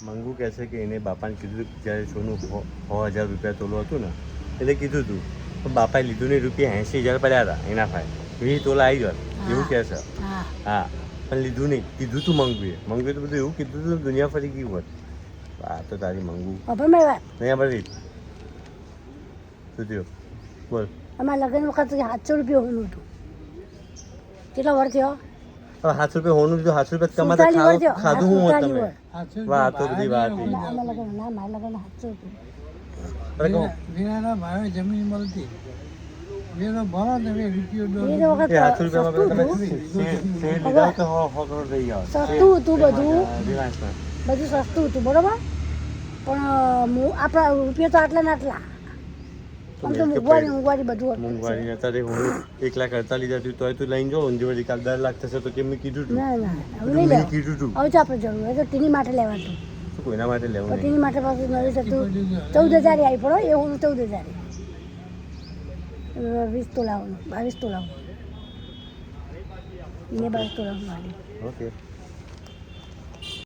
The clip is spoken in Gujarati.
મંગુ કહે છે કે એને બાપાને કીધું જ્યારે સોનું 6,000 રૂપિયા તોલો હતું ને એટલે કીધું હતું પણ બાપાએ લીધું નહીં. રૂપિયા 80,000 પડ્યા હતા એના ભાઈ 20 તોલા આવી ગયો એવું કહે છે. હા પણ લીધું નહીં. કીધું તું મંગુએ તો બધું એવું કીધું તું દુનિયા ફરી ગયું હોત. આ તો તારી મંગુ નહીં આપણે શું થયું બોલ. અમારા લગ્ન વખત 700 રૂપિયા હોનું હતું. કેટલા વર્ષ થયો? હવે 700 રૂપિયા હોનું લીધું. 700 રૂપિયા તમારે ખાધું હું હોત તમે? વાત તો બધી વાત અમારા લગ્ન ના મારા લગ્ન 700 રૂપિયા. વિનાના ભાવે જમીન મળતી વેરો ભરો તમે રૂપિયો એ વખત 700 રૂપિયામાં તમે શેર લીધા તો 100 કરોડ થઈ ગયા. સસ્તું હતું બધું, રિલાયન્સમાં બધું સસ્તું હતું બરોબર. પણ આપણા રૂપિયા તો આટલા ને આટલા. આમ તો મોંઘવારી બધું હતું. મોંઘવારી અત્યારે હું 1,48,000 હતું તોય તું લઈને જો ઊંધી વળી કાલ 10 લાખ થશે તો કેમ મેં કીધું તું? ના ના હવે નહીં લેવા. કીધું તું હવે તો આપણે જરૂર હોય તો ટીની માટે લેવાતું. શું કોઈના માટે લેવું નહીં? ટીની માટે પાછું નવી થતું 14,000 આવી પડો એ હું 14,000 20 તોલાવાનું 22 તોલાવાનું એને 22 તોલાવાનું. ઓકે